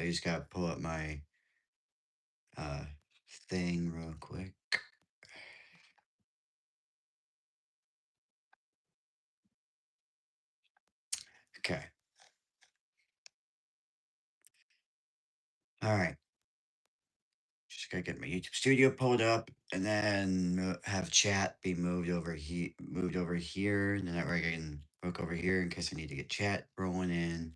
I just gotta pull up my uh thing real quick. Okay. All right. Just gotta get my YouTube Studio pulled up, and then have chat be moved over here, and then that way I can look over here in case I need to get chat rolling in.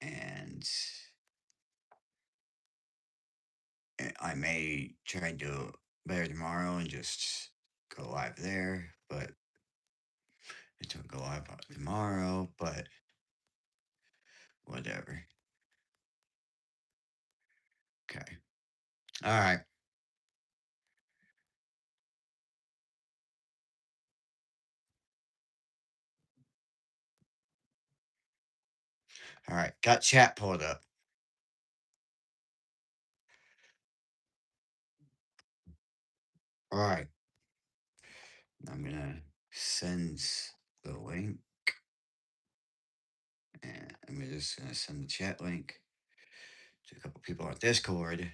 And I may try and do better tomorrow and just go live there, but it don't go live tomorrow, but whatever. Okay. All right. All right. Got chat pulled up. All right. I'm gonna send the link, and I'm just gonna send the chat link to a couple people on Discord.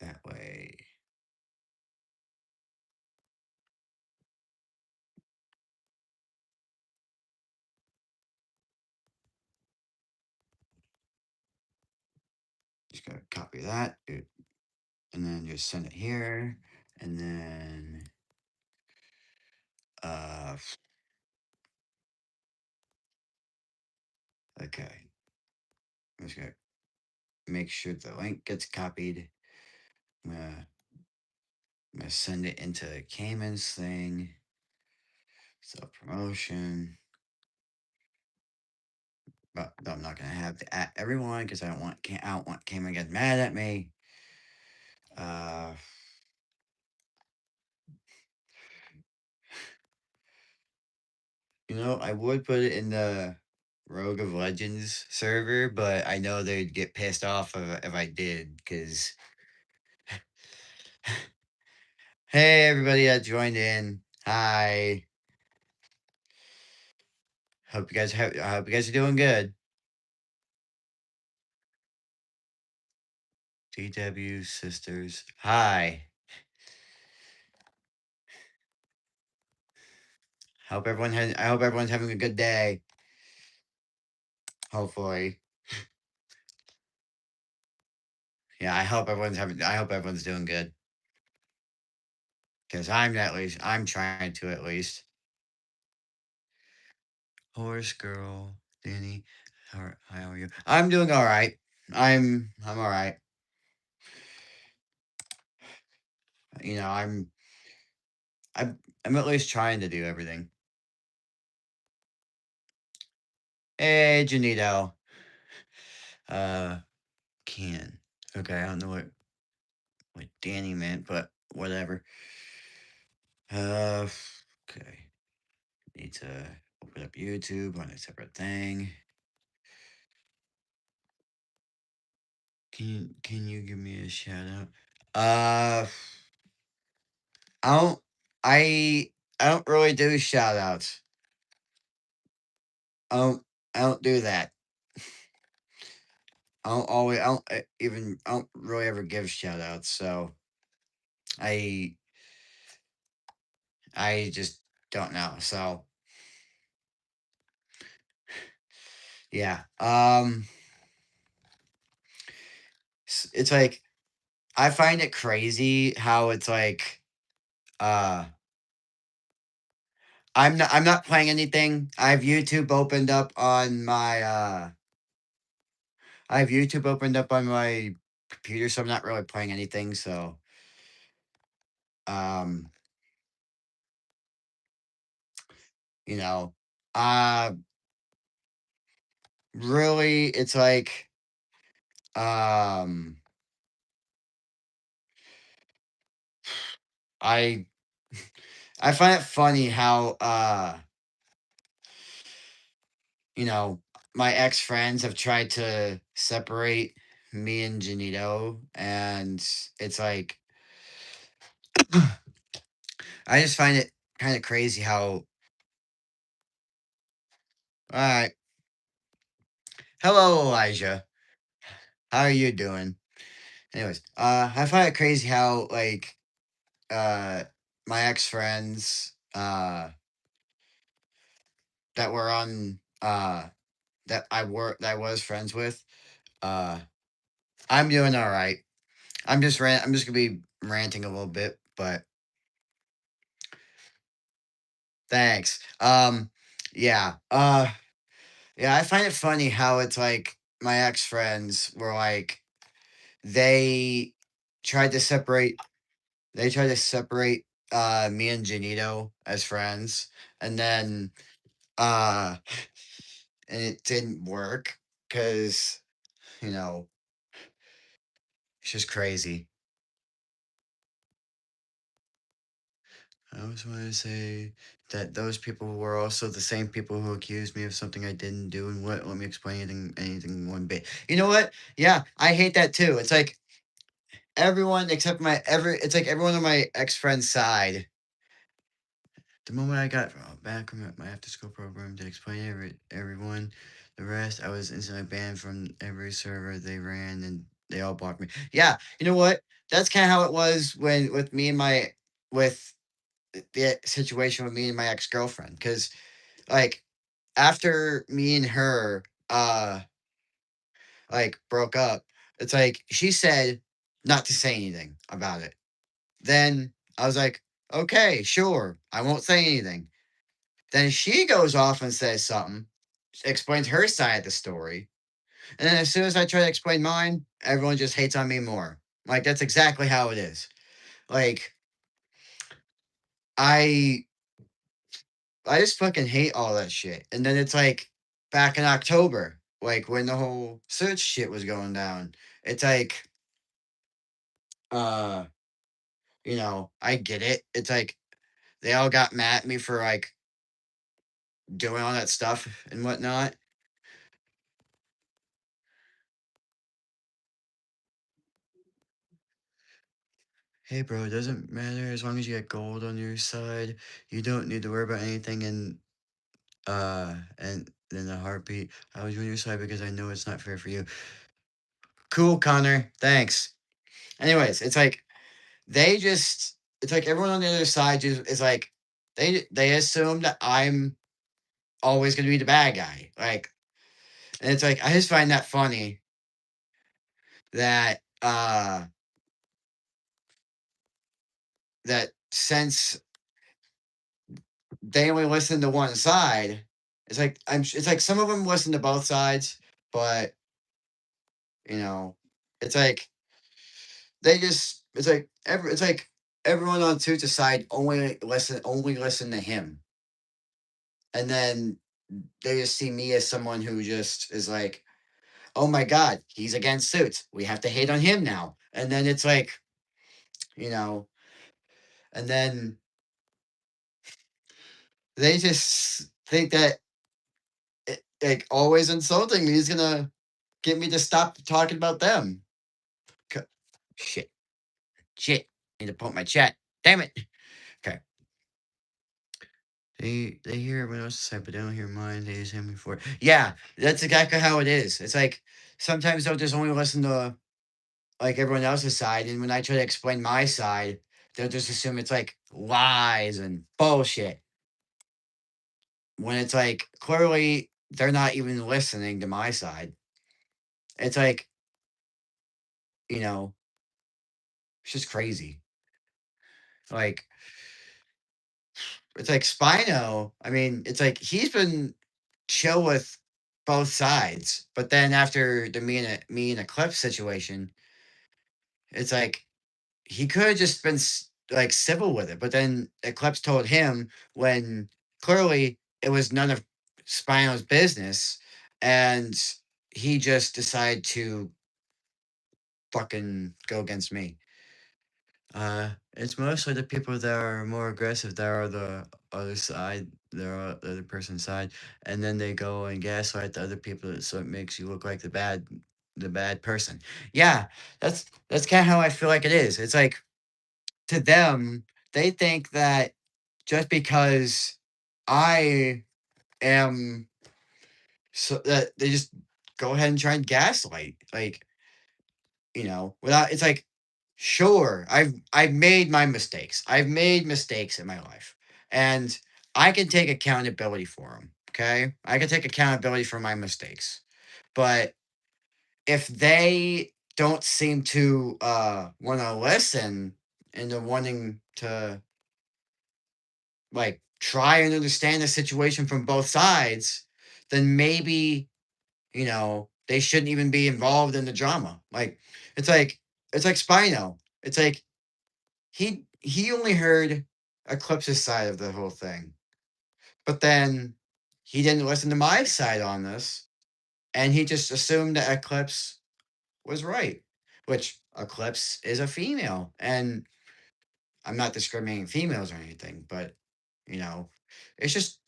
That way, just gotta copy that, and then just send it here, and then uh, okay. I'm just gonna make sure the link gets copied. I'm gonna send it into Cayman's thing. Self promotion. But I'm not gonna have to at everyone because I don't want Cayman to get mad at me. Uh, I would put it in the Rogue of Legends server, but I know they'd get pissed off if I did. Because hey, everybody that joined in, hi. I hope you guys are doing good. DW sisters, hi. I hope everyone's having a good day. Hopefully. Yeah, I hope everyone's doing good. Because I'm trying to at least. Horse girl, Danny, how are you? I'm doing all right. I'm all right. You know, I'm at least trying to do everything. Hey, Janito. Uh, can. Okay, I don't know what Danny meant, but whatever. Uh, okay. Need to open up YouTube on a separate thing. Can you give me a shout out? Uh, I don't I I don't really do shout outs. I don't I don't do that. I don't I don't really ever give shout outs, so I I just don't know. So yeah. It's like I find it crazy how it's like uh I'm not playing anything. I have YouTube opened up on my computer, so I'm not really playing anything. So um, you know, uh really it's like um I I find it funny how you know, my ex friends have tried to separate me and Janito, and it's like I just find it kind of crazy how. All right, hello Elijah, how are you doing? Anyways, I find it crazy how uh my ex friends that were on that I was friends with. Uh, I'm doing all right. I'm just gonna be ranting a little bit, but thanks. Yeah. Yeah. I find it funny how it's like my ex friends were like they tried to separate. They tried to separate me and Janito as friends, and then uh and it didn't work because you know it's just crazy. I always want to say that those people were also the same people who accused me of something I didn't do and what let me explain anything one bit. You know what? Yeah, I hate that too. It's like everyone except it's like everyone on my ex friend's side. The moment I got back from my after school program to explain everyone the rest, I was instantly banned from every server they ran and they all blocked me. Yeah, you know what? That's kind of how it was when with me and my with the situation with me and my ex girlfriend because like after me and her broke up, it's like she said not to say anything about it. Then I was like, okay, sure, I won't say anything. Then she goes off and says something, explains her side of the story, and then as soon as I try to explain mine, everyone just hates on me more. Like that's exactly how it is. Like I I just fucking hate all that shit. And then it's like back in October, like when the whole search shit was going down. It's like, uh, I get it. It's like they all got mad at me for like doing all that stuff and whatnot. Hey, bro, it doesn't matter as long as you get gold on your side. You don't need to worry about anything. And then the heartbeat. I was on your side because I know it's not fair for you. Cool, Connor. Thanks. Anyways, it's like it's like everyone on the other side just is like they assume that I'm always gonna be the bad guy. Like and it's like I just find that funny that that since they only listen to one side, it's like some of them listen to both sides, but you know, it's like it's like everyone on Toots' side only listen to him. And then they just see me as someone who just is like, oh my god, he's against Suits. We have to hate on him now. And then it's like, you know, and then they just think that like always insulting me is gonna get me to stop talking about them. C- Shit, shit. I need to put my chat. Damn it. Okay. They hear everyone else's side, but they don't hear mine. They just hate me for it. Yeah, that's exactly how it is. It's like sometimes they'll just only listen to like everyone else's side, and when I try to explain my side, they'll just assume it's like lies and bullshit. When it's like clearly they're not even listening to my side. It's like, you know, it's just crazy. Like it's like Spino, I mean, it's like he's been chill with both sides, but then after the me and Eclipse situation, it's like he could have just been like civil with it, but then Eclipse told him when clearly it was none of Spino's business, and he just decided to fucking go against me. It's mostly the people that are more aggressive that are the other side, the other person's side, and then they go and gaslight the other people, so it makes you look like the bad person. Yeah, that's kind of how I feel like it is. It's like to them, they think that just because I am so that they just go ahead and try and gaslight, like without it's like, sure, I've made my mistakes. I've made mistakes in my life, and I can take accountability for them. Okay, I can take accountability for my mistakes, but if they don't seem to want to listen and they're wanting to like try and understand the situation from both sides, then maybe they shouldn't even be involved in the drama. Like it's like it's like Spino. It's like he only heard Eclipse's side of the whole thing, but then he didn't listen to my side on this, and he just assumed that Eclipse was right, which Eclipse is a female, and I'm not discriminating females or anything, but you know, it's just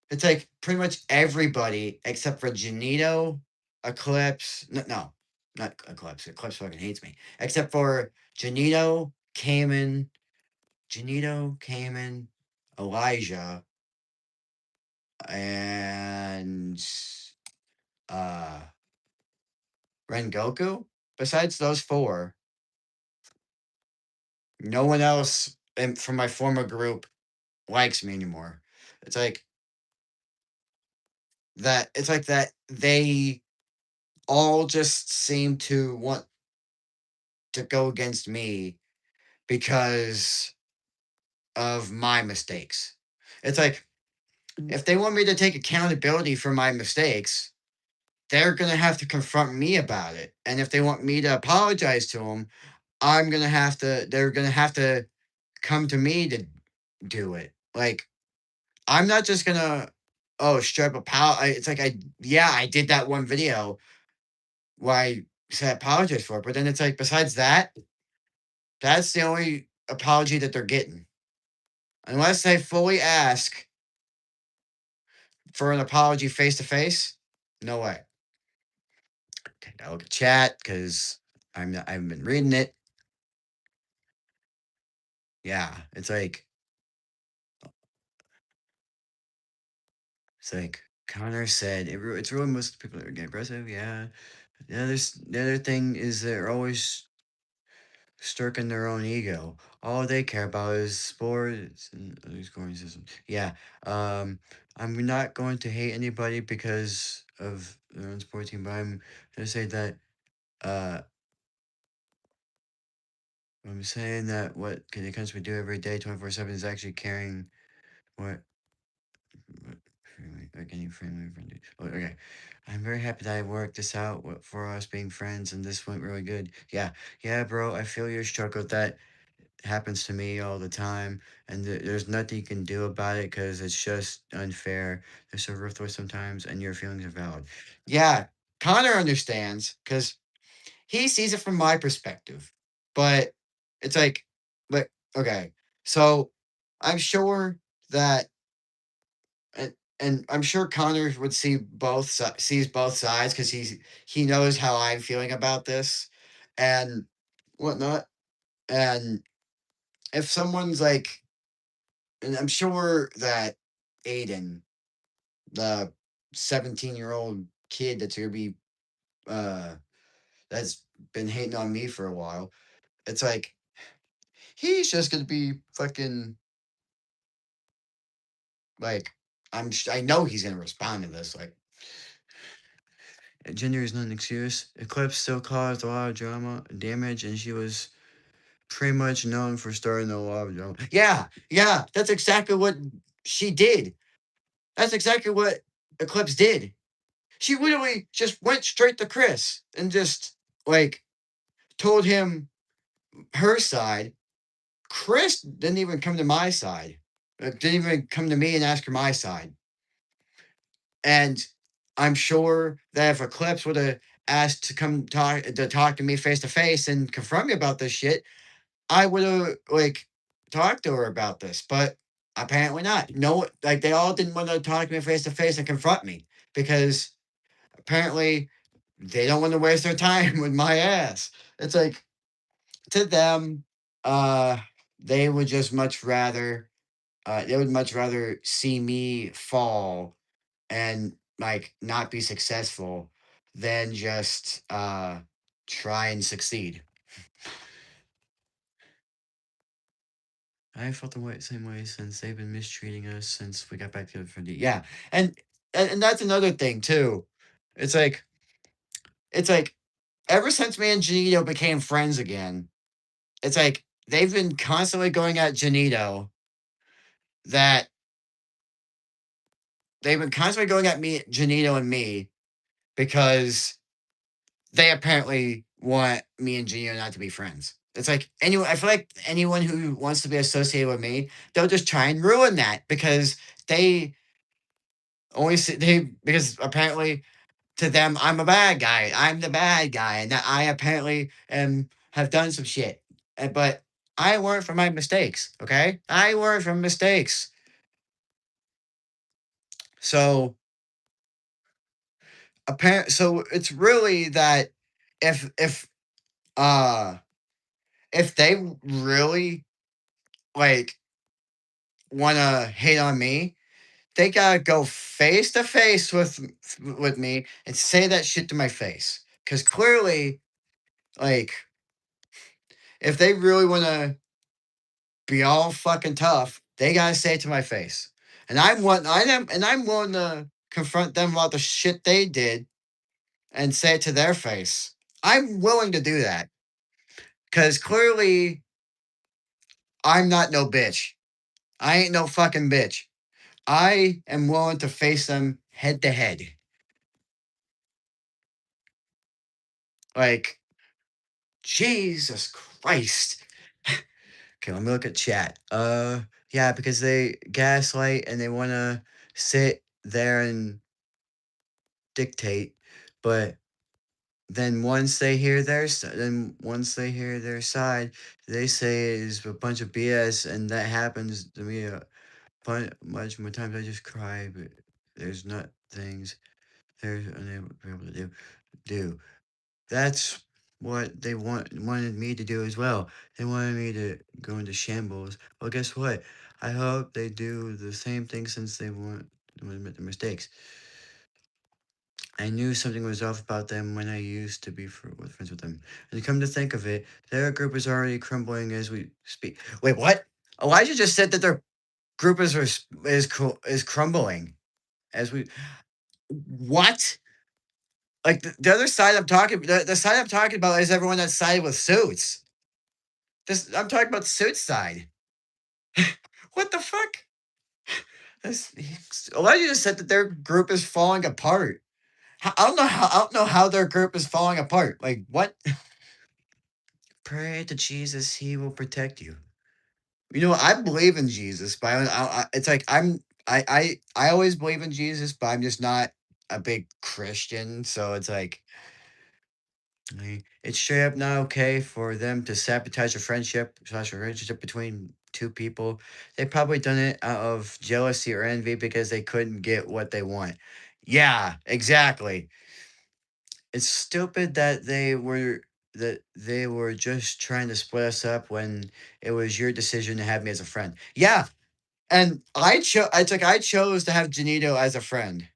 it's like pretty much everybody except for Janito, Eclipse. No, no, not Eclipse. Eclipse fucking hates me. Except for Janito, Cayman, Elijah, and uh Rengoku. Besides those four, no one else from my former group likes me anymore. It's like that. It's like that. They all just seem to want to go against me because of my mistakes. It's like if they want me to take accountability for my mistakes, they're going to have to confront me about it. And if they want me to apologize to them, they're going to have to come to me to do it. Like, I'm not just going to, oh, strip a it's like, yeah, I did that one video where I said I apologize for it. But then it's like, besides that, that's the only apology that they're getting. Unless they fully ask for an apology face to face, no way. Okay, now look at chat because I haven't been reading it. Yeah, it's like Connor said. It's really most people that are getting aggressive. Yeah. The other thing is they're always stroking their own ego. All they care about is sports and other scoring systems. Yeah. Um, I'm not going to hate anybody because of their own sports team, but I'm gonna say that uh I'm saying that what can the country do every day, 24/7, is actually caring what like any friendly. Oh, okay. I'm very happy that I worked this out for us being friends, and this went really good. Yeah, yeah, bro. I feel your struggle. That happens to me all the time, and there's nothing you can do about it because it's just unfair. They're so ruthless sometimes, and your feelings are valid. Yeah, Connor understands because he sees it from my perspective, but it's like, but okay, so I'm sure that and I'm sure Connor would see sees both sides because he knows how I'm feeling about this and whatnot. And if someone's like, and I'm sure that Aiden, the 17-year-old kid that's gonna be uh that's been hating on me for a while, it's like he's just gonna be fucking like I know he's gonna respond to this like gender is not an excuse. Eclipse still caused a lot of drama, damage, and she was pretty much known for starting a lot of drama. Yeah, yeah, that's exactly what she did. That's exactly what Eclipse did. She literally just went straight to Chris and just like told him her side. Chris didn't even come to my side. Didn't even come to me and ask her my side. And I'm sure that if Eclipse would have asked to talk to me face to face and confront me about this shit, I would have like talk to her about this, but apparently not. No, like they all didn't want to talk to me face to face and confront me because apparently they don't want to waste their time with my ass. It's like to them, uh, they would just much rather, they would much rather see me fall and like not be successful than just try and succeed. I felt the same way since they've been mistreating us since we got back together from the yeah, and and that's another thing too. It's like it's like ever since me and Janito became friends again, it's like they've been constantly going at Janito that they've been constantly going at me, Janito and me, because they apparently want me and Janito not to be friends. It's like anyone. I feel like anyone who wants to be associated with me, they'll just try and ruin that because they always they because apparently to them I'm a bad guy. I'm the bad guy, and that I apparently am have done some shit. But I learned from my mistakes. Okay, I learned from mistakes. So apparent. So it's really that if uh if they really like want to hate on me, they gotta go face to face with me and say that shit to my face. Cause clearly, like, if they really want to be all fucking tough, they gotta say it to my face. And I'm willing to confront them about the shit they did and say it to their face. I'm willing to do that. Cause clearly I'm not no bitch. I ain't no fucking bitch. I am willing to face them head to head. Like, Jesus Christ. Okay, let me look at chat. Yeah, because they gaslight and they want to sit there and dictate, but then once they hear their side, they say it's a bunch of BS, and that happens to me much more times. I just cry, but there's not things they're unable to be able to do. That's what they wanted me to do as well. They wanted me to go into shambles. Well, guess what? I hope they do the same thing since they want to admit their mistakes. I knew something was off about them when I used to be friends with them. And come to think of it, their group is already crumbling as we speak. Wait, what? Elijah just said that their group is crumbling as we. What? Like the other side the side I'm talking about is everyone that sided with Suits. This I'm talking about Suits side. What the fuck? Elijah just said that their group is falling apart. I don't know how their group is falling apart. Like what? Pray to Jesus, He will protect you. You know, I believe in Jesus, but it's like I always believe in Jesus, but I'm just not a big Christian. So it's like it's straight up not okay for them to sabotage a friendship slash a relationship between two people. They probably done it out of jealousy or envy because they couldn't get what they want. Yeah, exactly. It's stupid that they were just trying to split us up when it was your decision to have me as a friend. Yeah, and I chose to have Janito as a friend.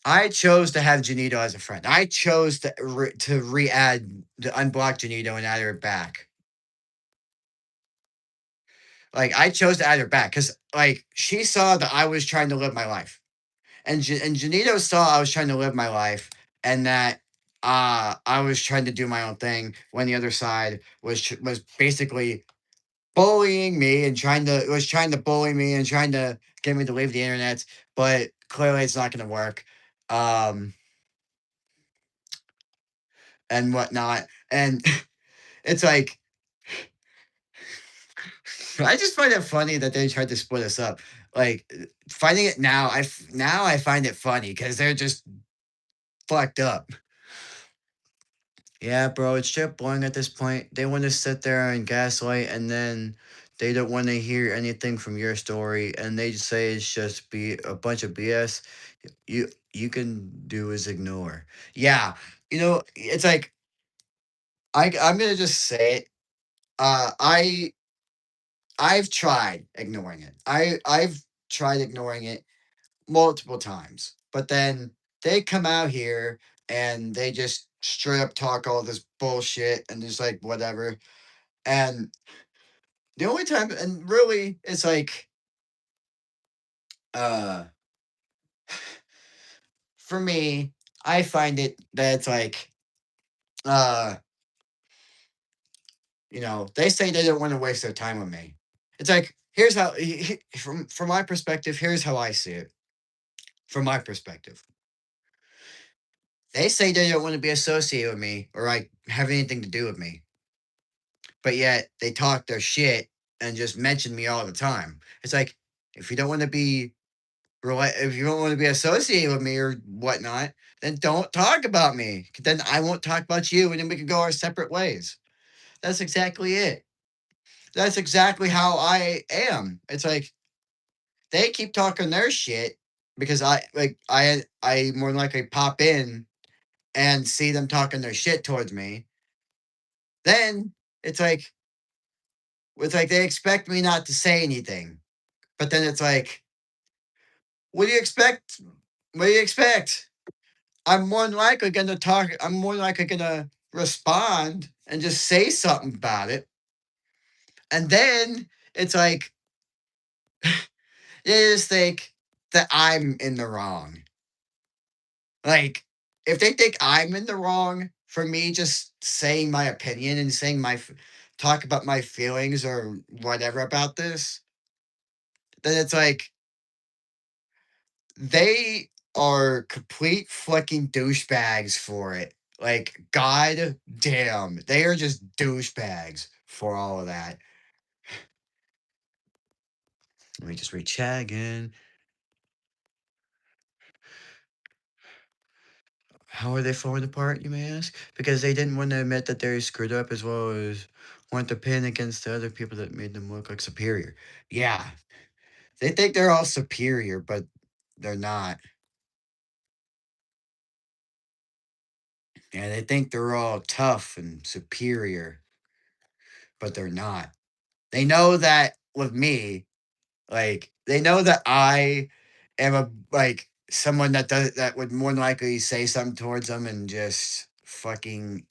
I chose to have Janito as a friend. I chose to re-add to unblock Janito and add her back. Like I chose to add her back because like she saw that I was trying to live my life, and Janito saw I was trying to live my life, and that I was trying to do my own thing when the other side was basically bullying me and trying to bully me and trying to get me to leave the internet, but clearly it's not going to work. Um, and whatnot. And it's like I just find it funny that they tried to split us up. Like finding it now, I find it funny because they're just fucked up. Yeah, bro, it's just boring at this point. They want to sit there and gaslight, and then they don't want to hear anything from your story, and they just say it's just be a bunch of BS. You can do is ignore. Yeah, it's like I'm gonna just say it. I've tried ignoring it. I've tried ignoring it multiple times, but then they come out here and they just straight up talk all this bullshit and just like whatever. And the only time, and really, it's like, uh, for me, I find it that it's like, uh, they say they don't want to waste their time with me. It's like, here's how, from my perspective, here's how I see it. From my perspective, they say they don't want to be associated with me or like have anything to do with me, but yet they talk their shit and just mention me all the time. It's like, if you don't want to be if you don't want to be associated with me or whatnot, then don't talk about me. Then I won't talk about you, and then we can go our separate ways. That's exactly it. That's exactly how I am. It's like they keep talking their shit because I more than likely pop in and see them talking their shit towards me. Then it's like they expect me not to say anything. But then it's like, what do you expect? What do you expect? I'm more than likely going to talk. I'm more than likely going to respond and just say something about it. And then it's like, they just think that I'm in the wrong. Like, if they think I'm in the wrong for me just saying my opinion and saying talk about my feelings or whatever about this, then it's like, they are complete fucking douchebags for it. Like, god damn, they are just douchebags for all of that. Let me just read chat again. How are they falling apart, you may ask? Because they didn't want to admit that they're screwed up as well as want to pin against the other people that made them look like superior. Yeah, they think they're all superior, but they're not. Yeah, they think they're all tough and superior, but they're not. They know that with me, like, they know that I am someone that would more than likely say something towards them and just fucking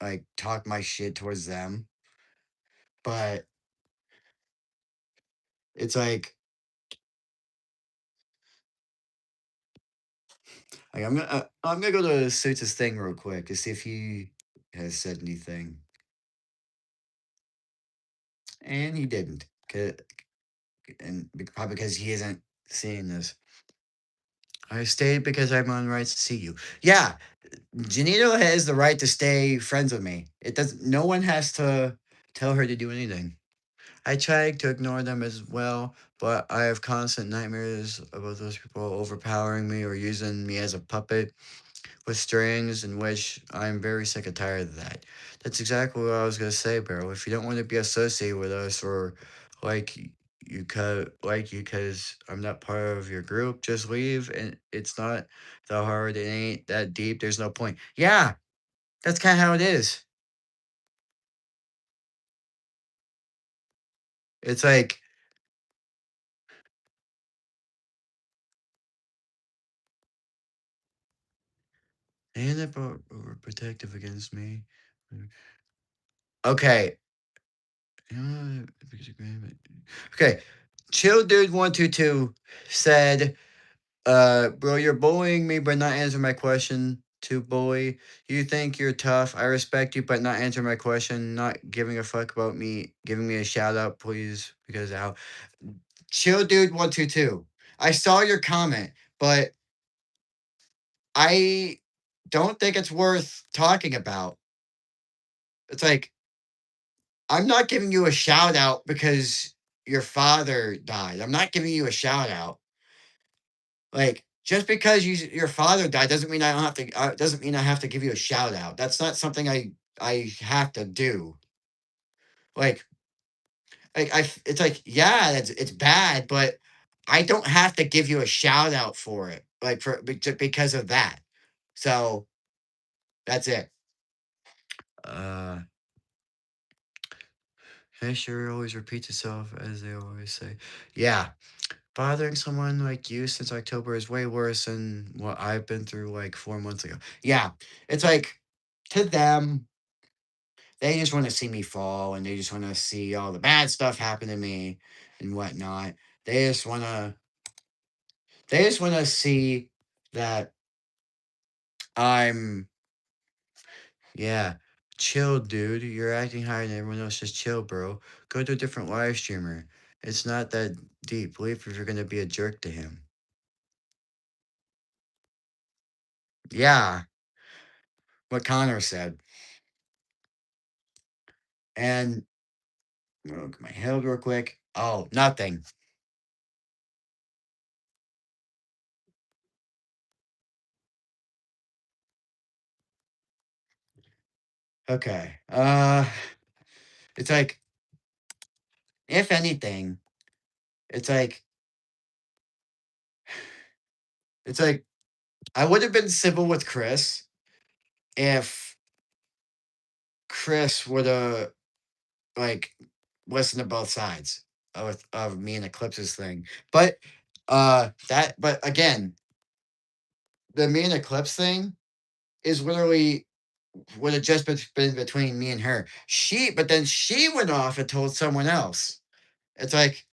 like talk my shit towards them. But it's like I'm gonna go to Suits' thing real quick to see if he has said anything, and he didn't. Probably because he isn't seeing this. I stayed because I'm on rights to see you. Yeah, Janito has the right to stay friends with me. It does. No one has to tell her to do anything. I try to ignore them as well, but I have constant nightmares about those people overpowering me or using me as a puppet with strings, in which I'm very sick and tired of that. That's exactly what I was gonna say, bro. If you don't want to be associated with us or like like you cause I'm not part of your group, just leave and it's not that hard, it ain't that deep, there's no point. Yeah, that's kinda how it is. It's like, and that overprotective against me. Okay. Okay. Chill dude 122 said, bro, you're bullying me but not answering my question to bully. You think you're tough. I respect you, but not answering my question, not giving a fuck about me, giving me a shout out, please, because how chill dude 122. I saw your comment, but I don't think it's worth talking about. It's like, I'm not giving you a shout out because your father died. I'm not giving you a shout out. Like, just because your father died doesn't mean I don't have to. Doesn't mean I have to give you a shout out. That's not something I have to do. Like it's like yeah, it's bad, but I don't have to give you a shout out for it. Like just because of that. So that's it. Uh, History always repeats itself, as they always say. Yeah, bothering someone like you since October is way worse than what I've been through like 4 months ago. Yeah, it's like to them, they just want to see me fall and they just want to see all the bad stuff happen to me and whatnot. They just want to, they just want to see that I'm, yeah, chill, dude. You're acting higher than everyone else. Just chill, bro. Go to a different live streamer. It's not that deep. Leave if you're gonna be a jerk to him. Yeah, what Connor said. And look at my head real quick. Oh, nothing. Okay. It's like, if anything, it's like, it's like I would have been civil with Chris if Chris would have like listened to both sides of me and Eclipse's thing. But but again, the me and Eclipse thing is literally would have just been between me and her. But then she went off and told someone else. It's like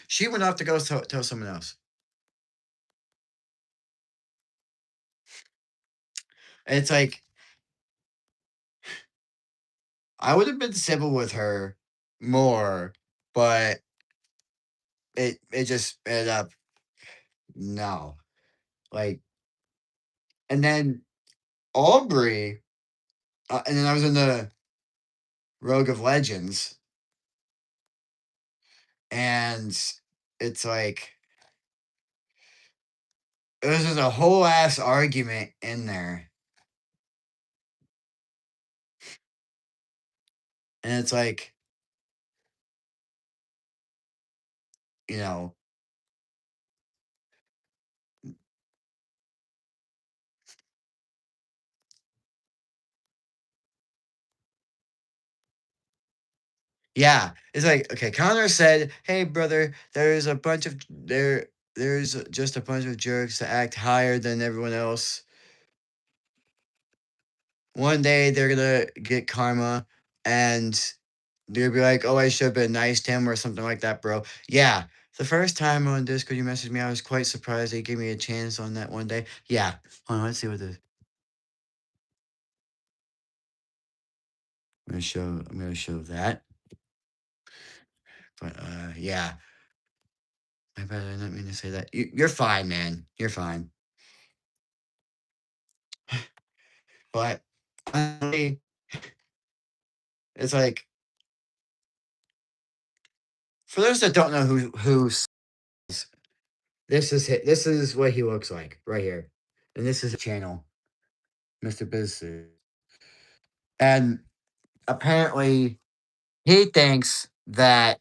she went off to go tell someone else. And it's like I would have been civil with her more, but it just ended up no. Like and then Aubrey, and then I was in the Rogue of Legends, and it's like it was just a whole ass argument in there, and it's like you know, yeah, it's like okay. Connor said, "Hey, brother, there's just a bunch of jerks that act higher than everyone else. One day they're gonna get karma, and they'll be like, "Oh, I should have been nice to him," or something like that, bro. Yeah. The first time on Discord you messaged me, I was quite surprised they gave me a chance on that one day. Yeah. Hold on, let's see what this. I'm gonna show that. But yeah. My bad, I didn't mean to say that. You're fine, man. You're fine. But honestly, it's like for those that don't know this is what he looks like right here. And this is a channel, Mr. Business. And apparently he thinks that,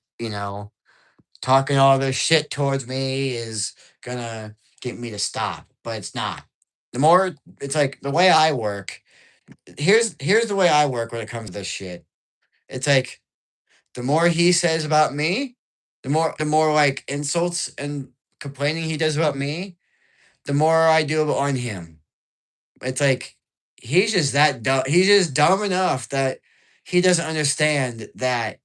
talking all this shit towards me is gonna get me to stop, but it's not. The more it's like the way I work, here's the way I work when it comes to this shit. It's like the more he says about me, the more like insults and complaining he does about me, the more I do on him. It's like he's just that dumb. He's just dumb enough that he doesn't understand that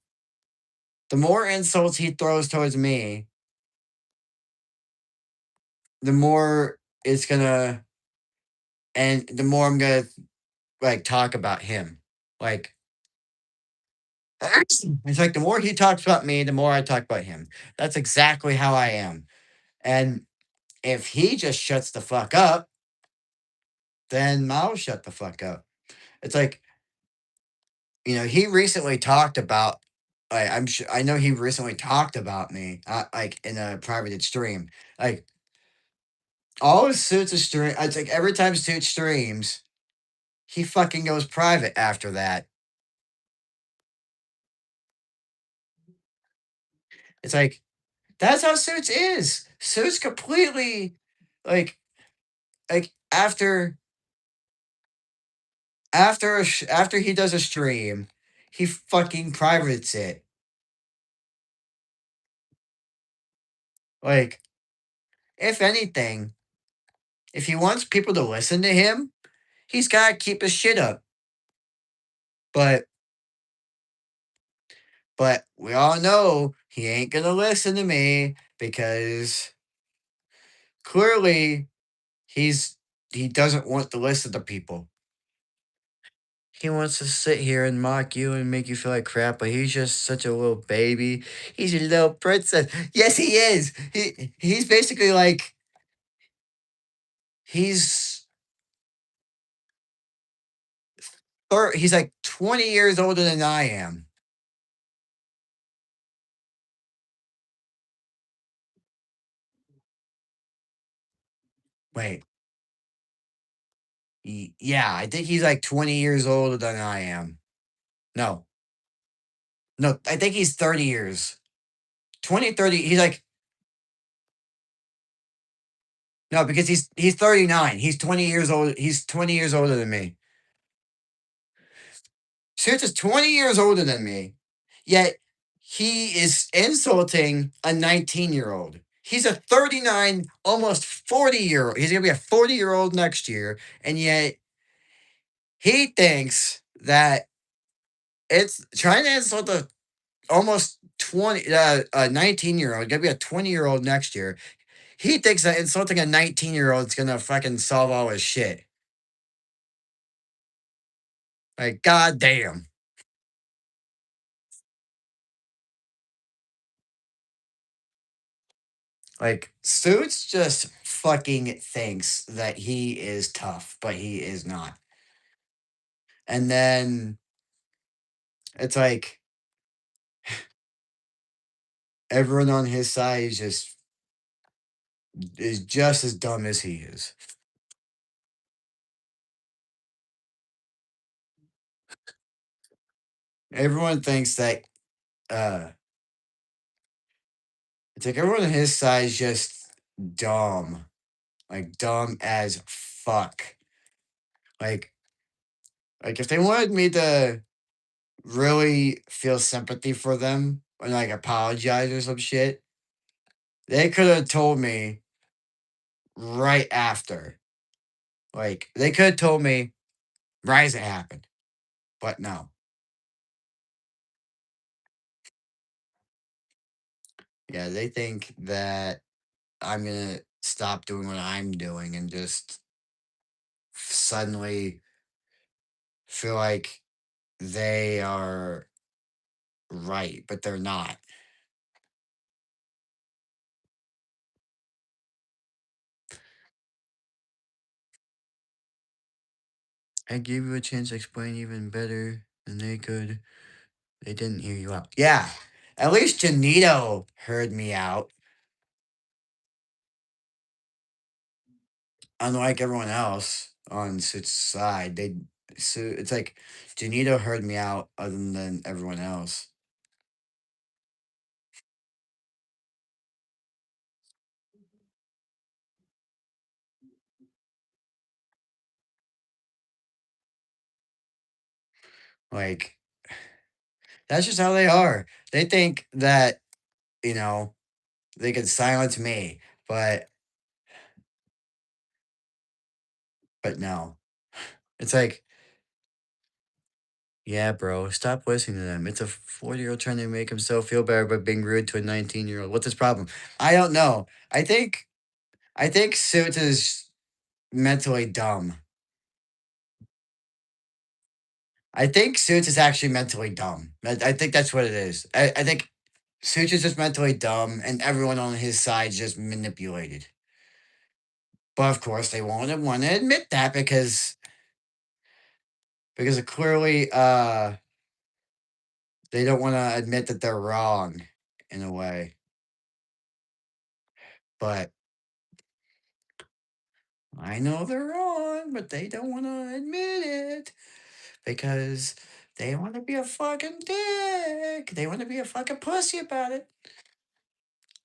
the more insults he throws towards me, the more it's gonna, and the more I'm gonna like talk about him. Like it's like the more he talks about me, the more I talk about him. That's exactly how I am. And if he just shuts the fuck up, then I'll shut the fuck up. It's like, he recently talked about I know he recently talked about me, like in a private stream. Like all of Suits' stream, it's like every time Suits streams, he fucking goes private after that. It's like that's how Suits is. Suits completely like after he does a stream, he fucking privates it. Like if anything, if he wants people to listen to him, he's gotta keep his shit up. But we all know he ain't gonna listen to me because clearly he doesn't want to listen to people. He wants to sit here and mock you and make you feel like crap, but he's just such a little baby. He's a little princess. Yes, he is. He's basically like he's he's like 20 years older than I am. Wait, yeah, I think he's like 20 years older than I am. No, no, I think he's 30 years. 20, 30. He's like no, because he's 39. He's 20 years old. He's 20 years older than me. Suits is 20 years older than me, yet he is insulting a 19-year-old. He's a 39, almost 40-year-old. He's gonna be a 40-year-old next year, and yet he thinks that it's trying to insult a almost 20 a 19-year-old, gonna be a 20-year-old next year. He thinks that insulting a 19-year-old is gonna fucking solve all his shit. Like, goddamn. Like, Suits just fucking thinks that he is tough, but he is not. And then it's like everyone on his side is just as dumb as he is. Everyone thinks that uh it's like everyone on his side is just dumb. Like dumb as fuck. Like if they wanted me to really feel sympathy for them and like apologize or some shit, they could have told me right after. Like they could have told me right as it happened, but no. Yeah, they think that I'm gonna stop doing what I'm doing and just suddenly feel like they are right, but they're not. I gave you a chance to explain even better than they could. They didn't hear you out. Yeah, at least Janito heard me out. Unlike everyone else on Suit's side, so it's like Janito heard me out other than everyone else. Like that's just how they are. They think that, you know, they can silence me, but no. It's like, yeah, bro, stop listening to them. It's a 40-year-old trying to make himself feel better by being rude to a 19-year-old. What's his problem? I don't know. I think Suits is mentally dumb. I think Suits is actually mentally dumb. I think that's what it is. I think Suits is just mentally dumb, and everyone on his side is just manipulated. But of course, they won't want to admit that because clearly, They don't want to admit that they're wrong in a way, but I know they're wrong, but they don't want to admit it because they want to be a fucking dick. They want to be a fucking pussy about it.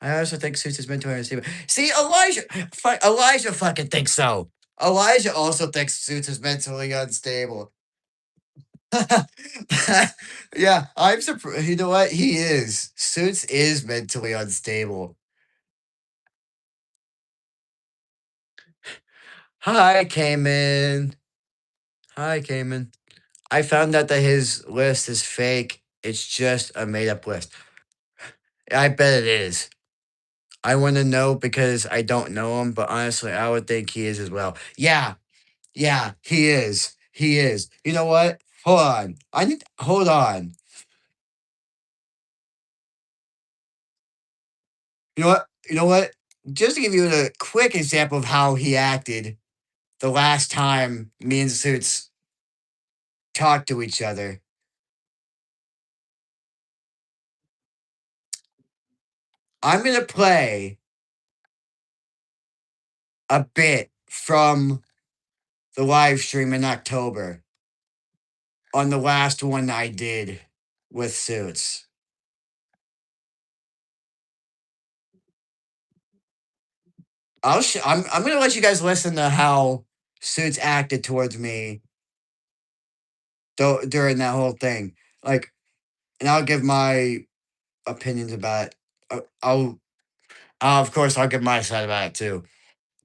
I also think Suits is mentally unstable. See, Elijah fucking thinks so. Elijah also thinks Suits is mentally unstable. Yeah, I'm surprised. You know what? He is. Suits is mentally unstable. Hi, Cayman. Hi, Cayman. I found out that his list is fake. It's just a made up list. I bet it is. I want to know because I don't know him, but honestly, I would think he is as well. Yeah, yeah, he is. He is. You know what? Hold on. Hold on. You know what? You know what? Just to give you a quick example of how he acted the last time me and Suits talked to each other, I'm going to play a bit from the live stream in October on the last one I did with Suits. I'm going to let you guys listen to how Suits acted towards me during that whole thing. Like, and I'll give my opinions about it. Of course, I'll give my side about it too.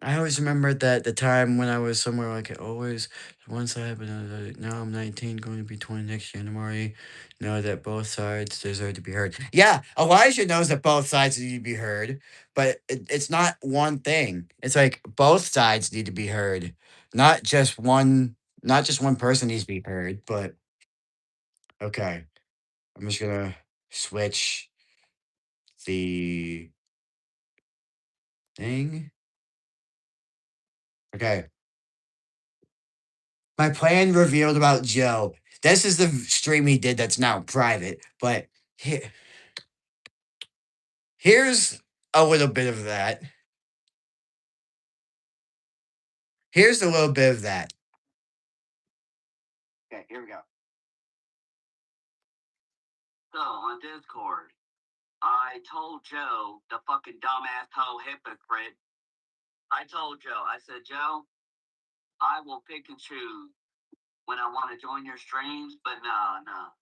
I always remember that the time when I was somewhere like it always one side, but now I'm 19, going to be 20 next January. Know that both sides deserve to be heard. Yeah, Elijah knows that both sides need to be heard, but it's not one thing. It's like both sides need to be heard, not just one. Not just one person needs to be heard. But okay, I'm just gonna switch the thing. Okay. My plan revealed about Joe. This is the stream he did that's now private, but he- here's a little bit of that. Here's a little bit of that. Okay, here we go. So on Discord, I told Joe, the fucking dumbass hoe hypocrite, I told Joe, I said, Joe, I will pick and choose when I want to join your streams, but no,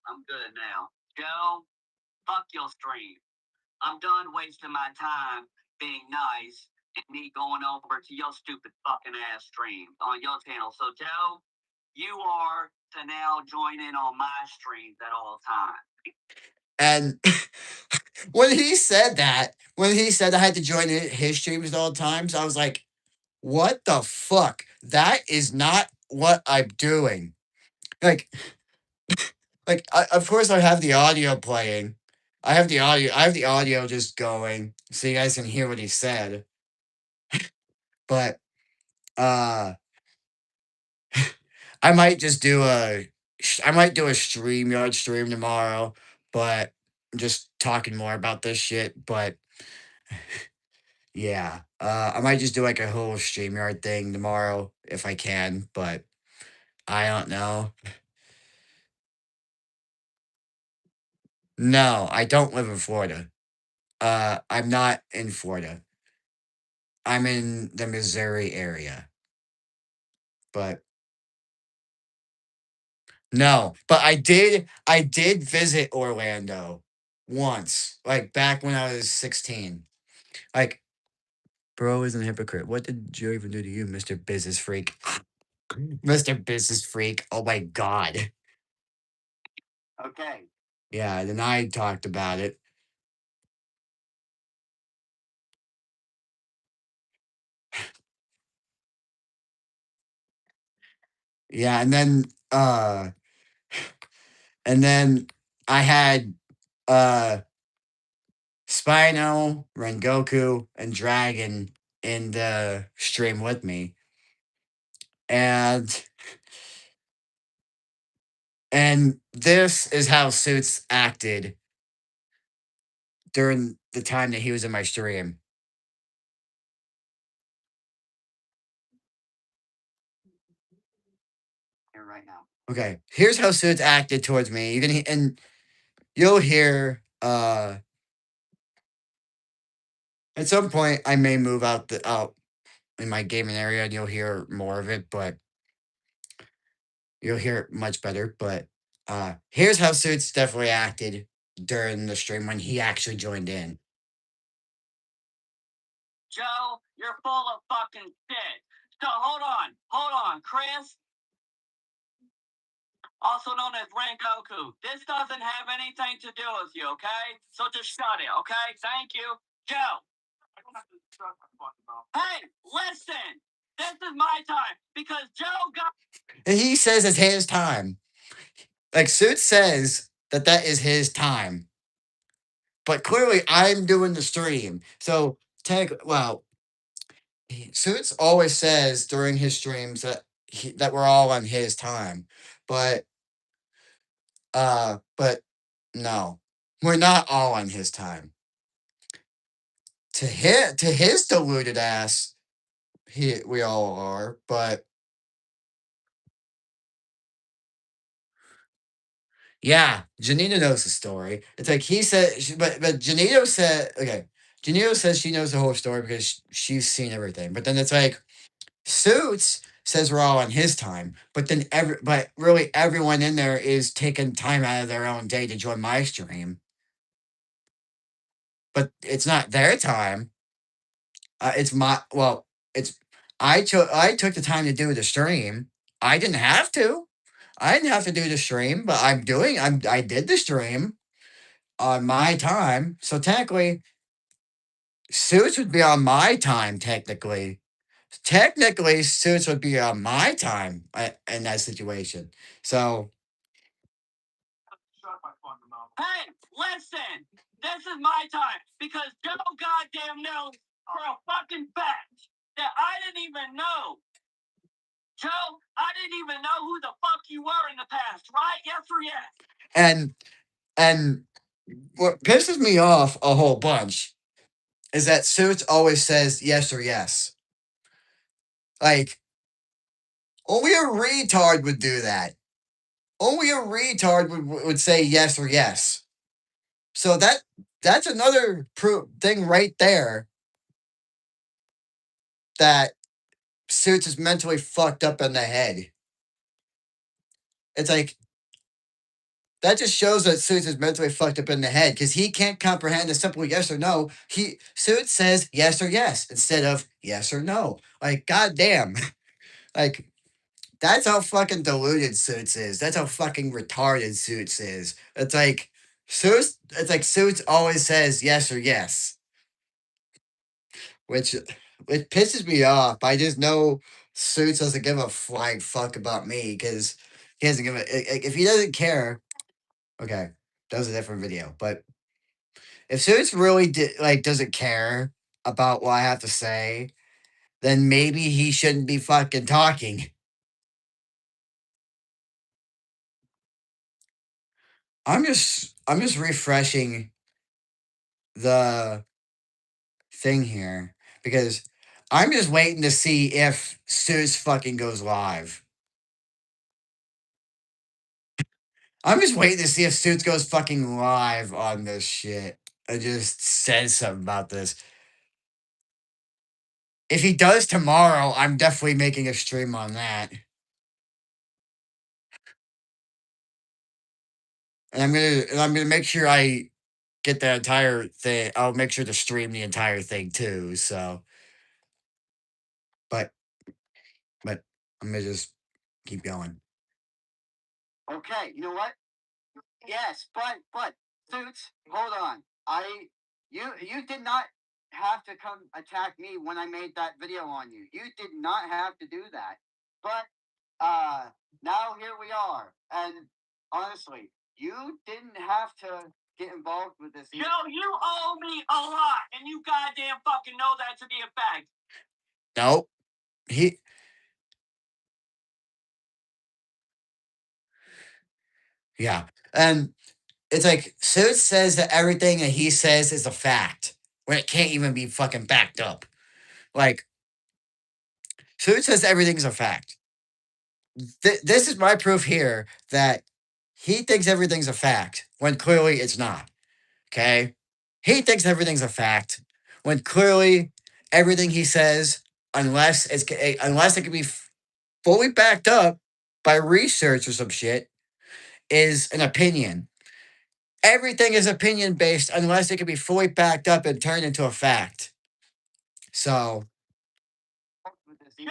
I'm good now. Joe, fuck your stream. I'm done wasting my time being nice and me going over to your stupid fucking ass stream on your channel. So, Joe, you are to now join in on my streams at all times. And when he said that, when he said I had to join his streams at all times, I was like, what the fuck? That is not what I'm doing. Like, of course I have the audio playing. I have the audio just going so you guys can hear what he said. But uh I might just do I might do a StreamYard stream tomorrow, but I'm just talking more about this shit. But yeah, I might just do like a whole StreamYard thing tomorrow if I can, but I don't know. No, I don't live in Florida. I'm not in Florida. I'm in the Missouri area. But no, but I did visit Orlando once, like back when I was 16. Like, bro isn't a hypocrite. What did Joe even do to you, Mr. Business Freak? Mr. Business Freak. Oh my god. Okay. Yeah, then I talked about it. Yeah, and then I had uh Spino, Rengoku, and Dragon in the stream with me. And And this is how Suits acted during the time that he was in my stream. Here right now. Okay, here's how Suits acted towards me. You can and you'll hear at some point I may move out in my gaming area and you'll hear more of it, but you'll hear it much better. But here's how Suits definitely acted during the stream when he actually joined in. Joe, you're full of fucking shit. So hold on, Chris, also known as Rengoku. This doesn't have anything to do with you, okay? So just shut it, okay? Thank you. Joe. Hey, listen. This is my time because Joe got. And he says it's his time. Like Suits says that is his time. But clearly I'm doing the stream. So Suits always says during his streams that we're all on his time. But no. We're not all on his time. To his deluded ass, we all are, but yeah, Janita knows the story. It's like he said, but Janito said, okay, Janito says she knows the whole story because she's seen everything. But then it's like Suits says we're all on his time, but then but really everyone in there is taking time out of their own day to join my stream. But it's not their time. It's my well, it's I took the time to do the stream. I didn't have to. I didn't have to do the stream, but I did the stream on my time. So technically, Suits would be on my time, technically. Technically, Suits would be on my time in that situation. So. Hey, listen! This is my time because Joe goddamn knows for a fucking fact that I didn't even know. Joe, I didn't even know who the fuck you were in the past, right? Yes or yes? And what pisses me off a whole bunch is that Suits always says yes or yes. Like, only a retard would do that. Only a retard would say yes or yes. So that's another thing right there that Suits is mentally fucked up in the head. It's like that just shows that Suits is mentally fucked up in the head because he can't comprehend a simple yes or no. Suits says yes or yes instead of yes or no. Like, goddamn. Like, that's how fucking deluded Suits is. That's how fucking retarded Suits is. Suits always says yes or yes. Which pisses me off. I just know Suits doesn't give a flying fuck about me because he doesn't give a if he doesn't care. Okay, that was a different video. But if Suits really doesn't care about what I have to say, then maybe he shouldn't be fucking talking. I'm just refreshing the thing here because I'm just waiting to see if Suits fucking goes live. I'm just waiting to see if Suits goes fucking live on this shit. I just said something about this. If he does tomorrow, I'm definitely making a stream on that. And I'm gonna make sure I get the entire thing. I'll make sure to stream the entire thing too. So, but but I'm gonna just keep going. Okay, you know what? Yes, but Suits, hold on. You did not have to come attack me when I made that video on you. You did not have to do that. But now here we are. And honestly, you didn't have to get involved with this. Yo, you owe me a lot, and you goddamn fucking know that to be a fact. Nope. He Yeah. And it's like Suits says that everything that he says is a fact when it can't even be fucking backed up. Like Suits says everything's a fact. This is my proof here that he thinks everything's a fact when clearly it's not. Okay? He thinks everything's a fact when clearly everything he says, unless it can be fully backed up by research or some shit, is an opinion. Everything is opinion based unless it can be fully backed up and turned into a fact. So, you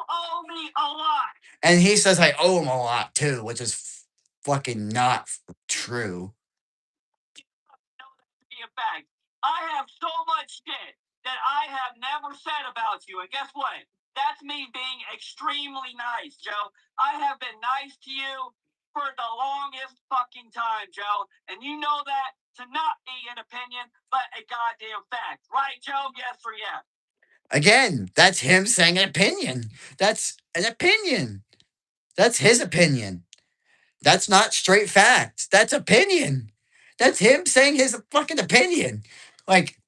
owe me a lot. And he says I owe him a lot too, which is fucking not true. Know that to be a fact. I have so much shit that I have never said about you, and guess what? That's me being extremely nice, Joe. I have been nice to you for the longest fucking time, Joe. And you know that to not be an opinion, but a goddamn fact. Right, Joe? Yes or yes? Again, that's him saying an opinion. That's an opinion. That's his opinion. That's not straight facts. That's opinion. That's him saying his fucking opinion. Like,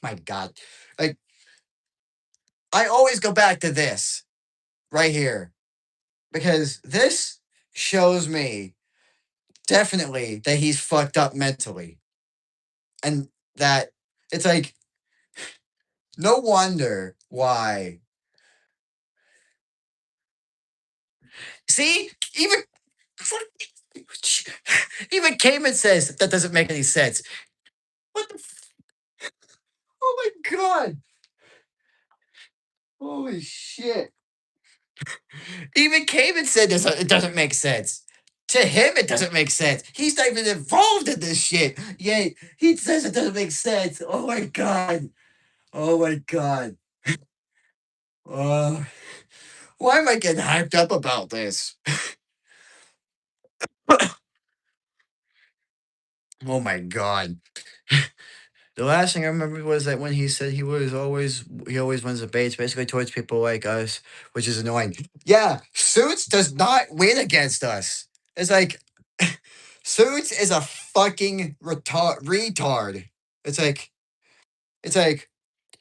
my God. Like, I always go back to this right here because this shows me definitely that he's fucked up mentally. And that it's like, no wonder why. See, even Cayman says that doesn't make any sense. What the? Oh my God. Holy shit. Even Cayman said this, it doesn't make sense. To him, it doesn't make sense. He's not even involved in this shit. Yet he says it doesn't make sense. Oh my God. Oh my God. Uh, why am I getting hyped up about this? Oh my God. The last thing I remember was that when he said he always wins debates basically towards people like us, which is annoying. Yeah, Suits does not win against us. It's like Suits is a fucking retard. It's like it's like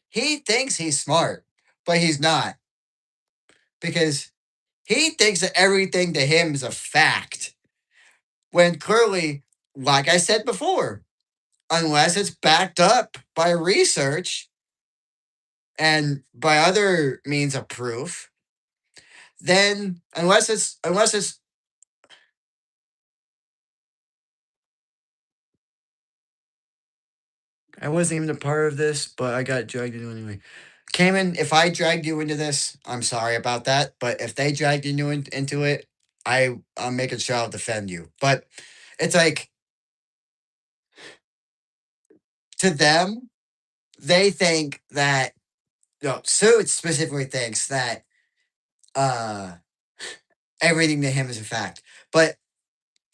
he thinks he's smart, but he's not because he thinks that everything to him is a fact when clearly, like I said before, unless it's backed up by research and by other means of proof, then unless it's I wasn't even a part of this, but I got dragged into it anyway. Cayman, if I dragged you into this, I'm sorry about that. But if they dragged you into it, I'm making sure I'll defend you. But it's like to them, they think that Suits specifically thinks that uh everything to him is a fact. But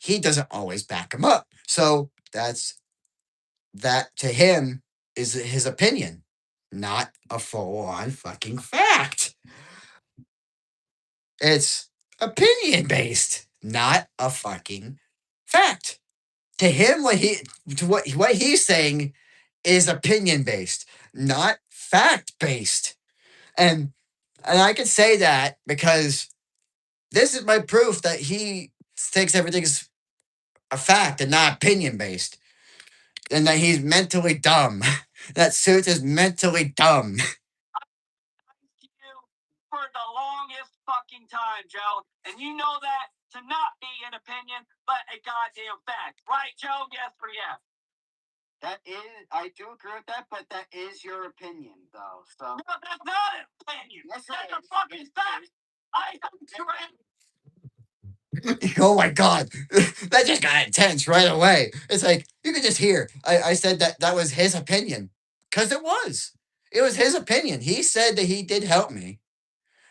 he doesn't always back him up. So that to him is his opinion, not a full on fucking fact. It's opinion based, not a fucking fact. To him, what he's saying is opinion based, not fact based. And and I can say that because this is my proof that he thinks everything's a fact and not opinion based. And that he's mentally dumb. That Suits is mentally dumb. You for the longest fucking time, Joe. And you know that to not be an opinion, but a goddamn fact. Right, Joe? Yes or yes? That is, I do agree with that, but that is your opinion, though. So no, that's not an opinion. Yes, that's a fucking fact. I am correct. Oh my God, that just got intense right away. It's like you could just hear. I said that was his opinion because it was. It was his opinion. He said that he did help me.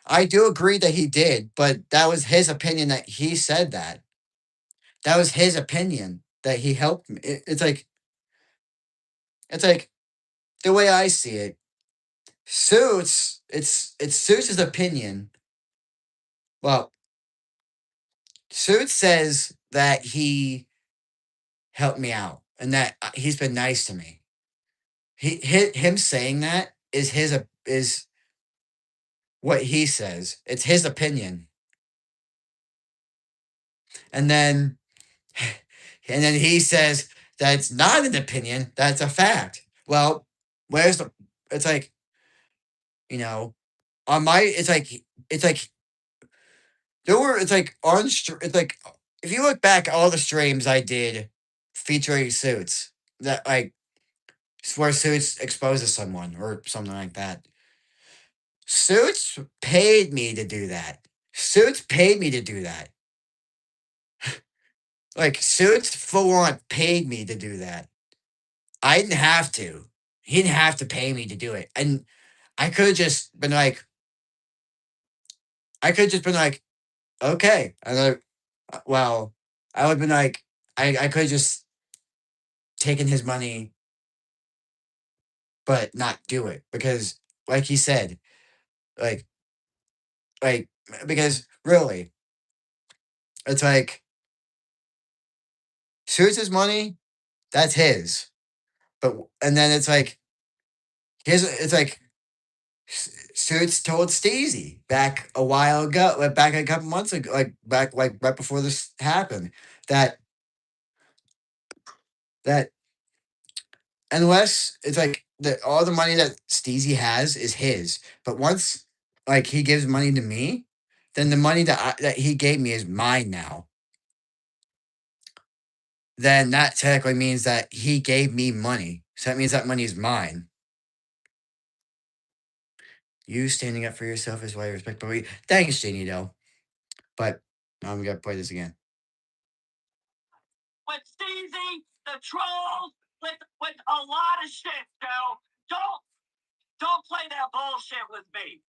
I do agree that he did, but that was his opinion that he said that. That was his opinion that he helped me. It's like the way I see it. Suits. It's Suits' opinion. Well, Suits says that he helped me out and that he's been nice to me. Him saying that is is what he says. It's his opinion. And then and then he says that it's not an opinion, that's a fact. Well, where's the it's like, you know, on my it's like there were it's like it's like if you look back at all the streams I did featuring Suits that like where Suits exposes someone or something like that. Suits paid me to do that. Suits paid me to do that. Like Suits full on paid me to do that. I didn't have to. He didn't have to pay me to do it. And I could have just been like, I could have just been like, okay. And like, well, I would have been like, I could have just taken his money, but not do it because, like he said, like, like, because really, it's like Suits' money, that's his. But and then it's like it's like Suits told Steezy back a while ago, like back a couple months ago, like back like right before this happened, that that unless it's like that all the money that Steezy has is his, but once like he gives money to me, then the money that he gave me is mine now. Then that technically means that he gave me money. So that means that money is mine. You standing up for yourself is why you respect, but thanks, Janito. But now I'm gonna play this again. With Steezy, the trolls, with a lot of shit, Joe. Don't play that bullshit with me.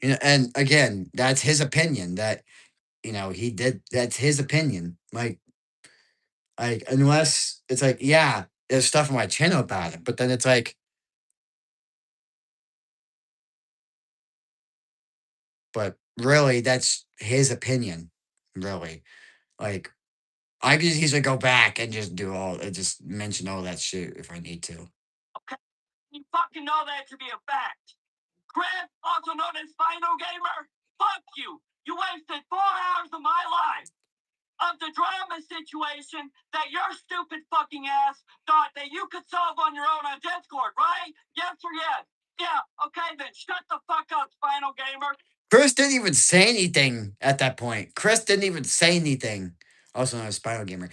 You know, and again, that's his opinion. That he did. That's his opinion. Like unless it's like, yeah, there's stuff on my channel about it, but then it's like, but really, that's his opinion. Really, like I could just easily go back and just just mention all that shit if I need to. Okay, you fucking know that to be a fact. Chris, also known as Final Gamer, fuck you. You wasted 4 hours of my life of the drama situation that your stupid fucking ass thought that you could solve on your own on Discord, right? Yes or yes? Yeah, okay then shut the fuck up, Final Gamer. Chris didn't even say anything at that point. Chris didn't even say anything. Also known as Spinal Gamer.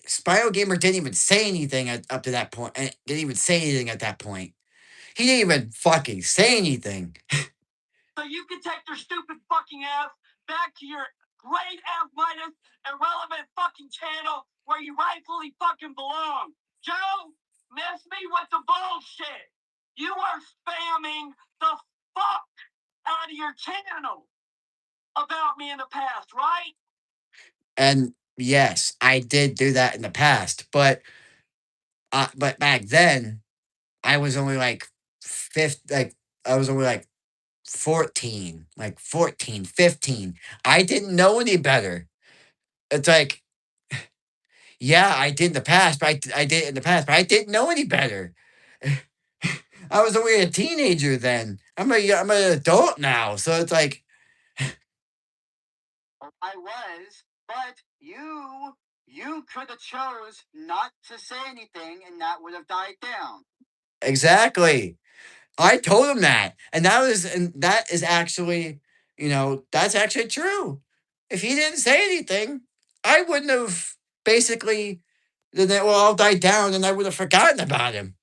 Spinal Gamer didn't even say anything up to that point. And didn't even say anything at that point. He didn't even fucking say anything. So you can take your stupid fucking ass back to your great F minus irrelevant fucking channel where you rightfully fucking belong. Joe, miss me with the bullshit. You are spamming the fuck out of your channel about me in the past, right? And yes, I did do that in the past, but back then I was only like I was only like 14, like 14, 15. I didn't know any better. It's like, yeah, I did in the past, but I did it in the past, but I didn't know any better. I was only a teenager then. I'm an adult now, so it's like I was, but you could have chose not to say anything and that would have died down. Exactly. I told him that. And that is actually, that's actually true. If he didn't say anything, I wouldn't have basically then it will all die down and I would have forgotten about him.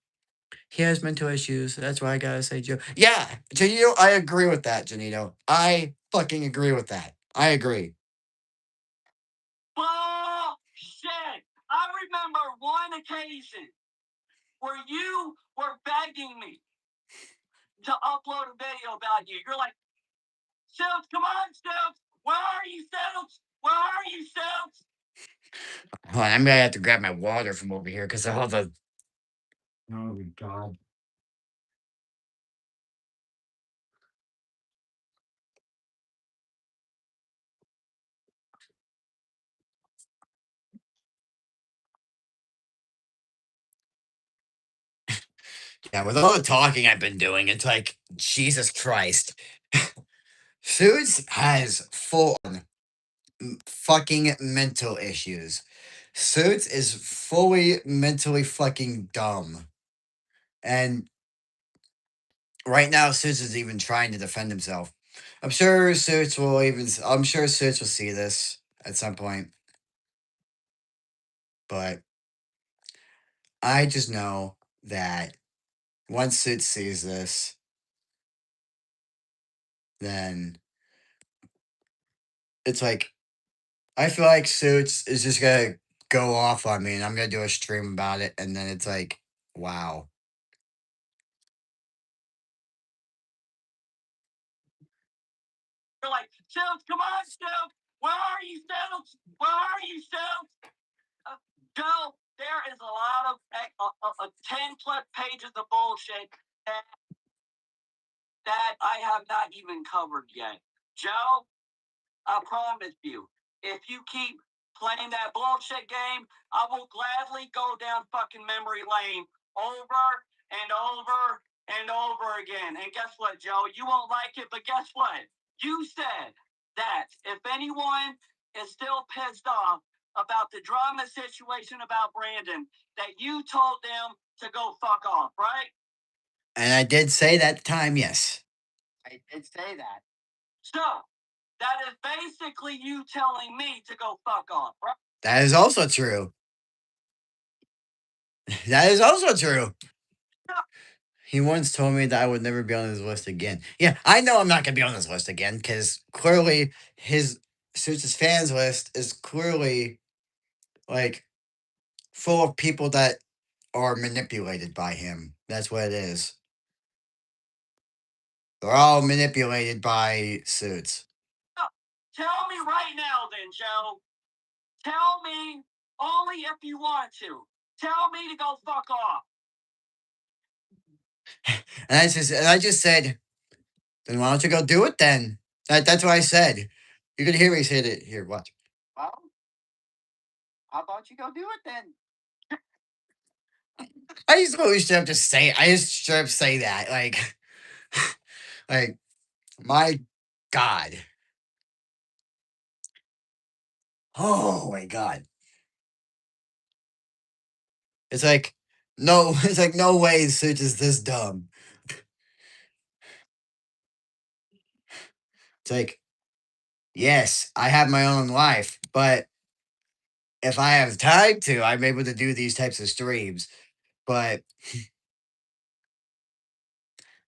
He has mental issues. That's why I gotta say Joe. Yeah, Janito, I agree with that, Janito. I fucking agree with that. I agree. Bullshit. I remember one occasion where you were begging me to upload a video about you. You're like, Silts, come on, Silts. Where are you, Silts? Where are you, Silts? Hold on, I'm gonna have to grab my water from over here because all the. Oh God. Yeah, with all the talking I've been doing, it's like Jesus Christ. Suits has full on fucking mental issues. Suits is fully mentally fucking dumb. And right now, Suits is even trying to defend himself. I'm sure Suits will see this at some point. But I just know that once Suits sees this, then it's like I feel like Suits is just gonna go off on me, and I'm gonna do a stream about it, and then it's like, wow. You're like, Suits, come on, Suits. Where are you, Suits? Where are you, Suits? Joe, there is a lot of 10 plus pages of bullshit that I have not even covered yet. Joe, I promise you, if you keep playing that bullshit game, I will gladly go down fucking memory lane over and over and over again. And guess what, Joe? You won't like it, but guess what? You said that if anyone is still pissed off about the drama situation about Brandon, that you told them to go fuck off, right? And I did say that time, yes. I did say that. So, that is basically you telling me to go fuck off, right? That is also true. That is also true. He once told me that I would never be on his list again. Yeah, I know I'm not gonna be on his list again because clearly his Suits' fans list is clearly like full of people that are manipulated by him. That's what it is. They're all manipulated by Suits. Tell me right now, then, Joe. Tell me only if you want to. Tell me to go fuck off. And I just said, then why don't you go do it then? That's what I said. You could hear me say it. Here, watch. Well, how about you go do it then? I just always straight up just say I just straight up say that. Like my God. Oh my God. It's like no, it's like no way Suits is this dumb. It's like, yes, I have my own life, but if I have time to, I'm able to do these types of streams. But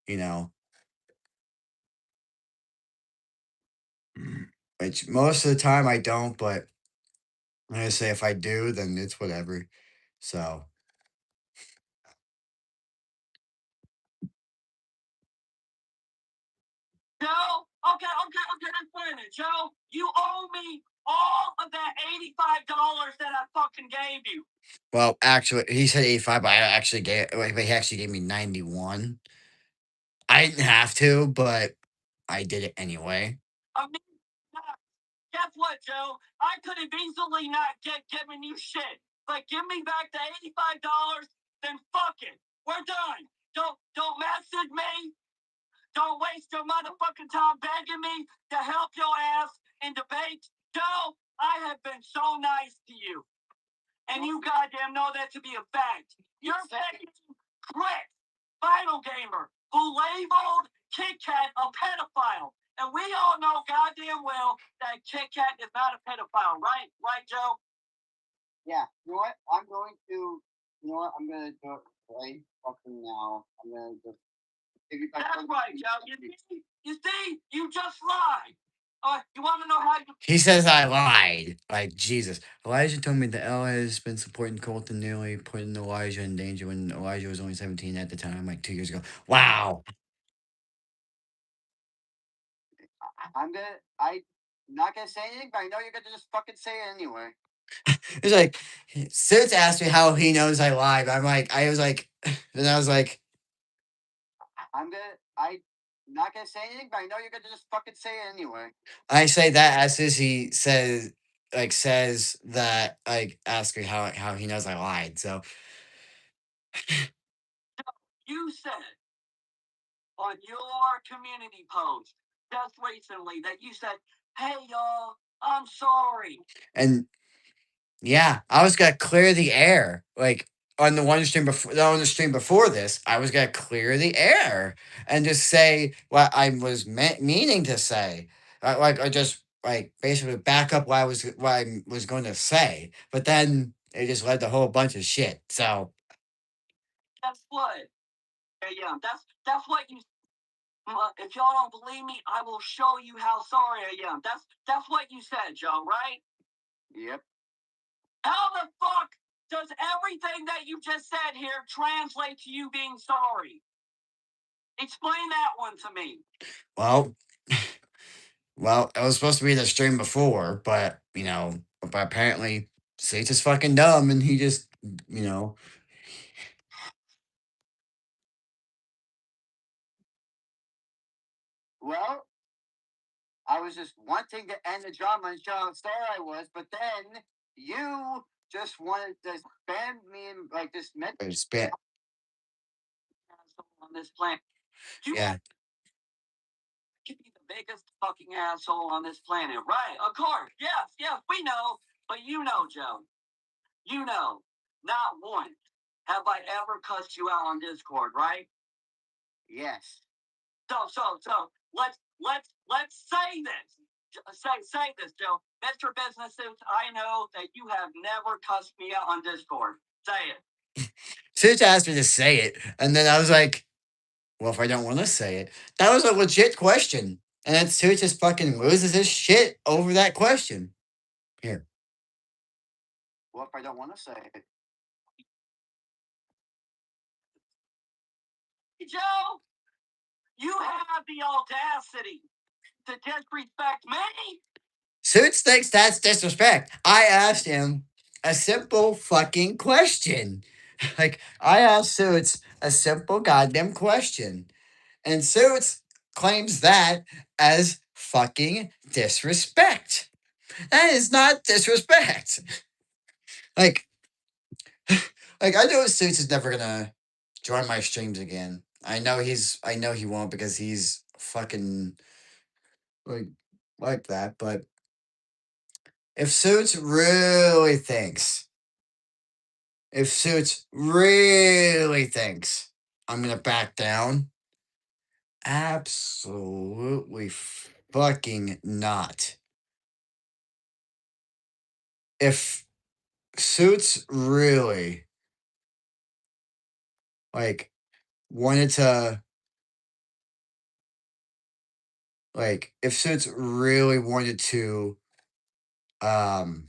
you know, which most of the time I don't, but I'm gonna say if I do, then it's whatever. So Joe, okay, that's fine. Joe, you owe me all of that $85 that I fucking gave you. Well, actually, he said 85, but he actually gave me 91. I didn't have to, but I did it anyway. I mean, guess what, Joe? I could have easily not given you shit. But give me back the $85, then fuck it. We're done. Don't message me. Don't waste your motherfucking time begging me to help your ass in debate. Joe, I have been so nice to you. And you goddamn know that to be a fact. You're picking Chris, Final Gamer, who labeled Kit Kat a pedophile. And we all know goddamn well that Kit Kat is not a pedophile, right? Right, Joe? Yeah. You know what? I'm going to, you know what? I'm going to do it right fucking now. I'm going to just. That's right, Joe. You see? You just lied. You want to know how you. He says I lied. Like, Jesus. Elijah told me that Elle has been supporting Colton nearly putting Elijah in danger when Elijah was only 17 at the time, like 2 years ago. Wow. I'm not gonna say anything, but I know you're gonna just fucking say it anyway. It's like, Sid asked me how he knows I lied. Then I was like, I'm not gonna say anything, but I know you're gonna just fucking say it anyway. I say that as soon as he says that, like, ask me how he knows I lied. So You said on your community post just recently that you said, "Hey y'all, I'm sorry." And yeah, I was gonna clear the air. Like on the one stream before on the stream before this, I was gonna clear the air and just say what I was meaning to say. Like I just like basically back up what I was going to say. But then it just led to a whole bunch of shit. So guess what? Yeah, that's what you. If y'all don't believe me, I will show you how sorry I am. That's what you said, Joe, right? Yep. How the fuck does everything that you just said here translate to you being sorry? Explain that one to me. well, well, it was supposed to be the stream before, but but apparently Sage is fucking dumb, and he just you know Well, I was just wanting to end the drama and show how sorry I was, but then you just wanted to spam me and like this spit. on this planet. You Yeah, could be the biggest fucking asshole on this planet, right? Of course, yes, we know, but you know, Joe, you know, not once have I ever cussed you out on Discord, right? Yes. So let's say this. Say this, Joe. Mr. Businesses, I know that you have never cussed me out on Discord. Say it. Sage asked me to say it, and then I was like, "Well, if I don't want to say it, that was a legit question." And then Sage just fucking loses his shit over that question. Here, Well, if I don't want to say it. Joe, you have the audacity to disrespect me? Suits thinks that's disrespect. I asked him a simple fucking question. Like I asked Suits a simple goddamn question, and Suits claims that as fucking disrespect. That is not disrespect. Like, like I know Suits is never gonna join my streams again. I know he won't because he's fucking like like that. But if Suits really thinks, if Suits really thinks I'm gonna back down, absolutely fucking not. If Suits really like wanted to like if Suits really wanted to um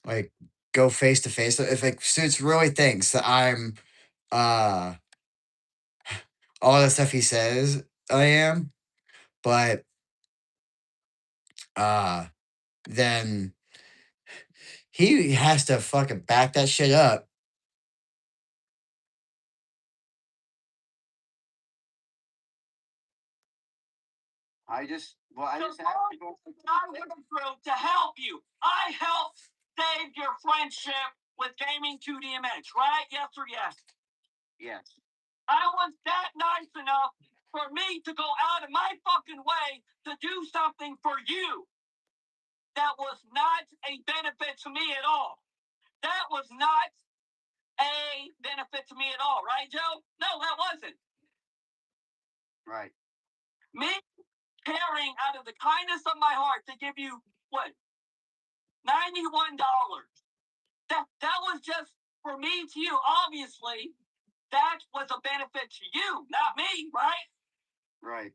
like go face to face, if like Suits really thinks that I'm uh all the stuff he says I am, but uh then he has to fucking back that shit up. I just have to go. I went through to help you. I helped save your friendship with Gaming 2DMX, right? Yes or yes? Yes. I was that nice enough for me to go out of my fucking way to do something for you that was not a benefit to me at all. That was not a benefit to me at all, right, Joe? No, that wasn't. Right. Me caring out of the kindness of my heart to give you what? $91. That was just for me to you. Obviously, that was a benefit to you, not me, right? Right.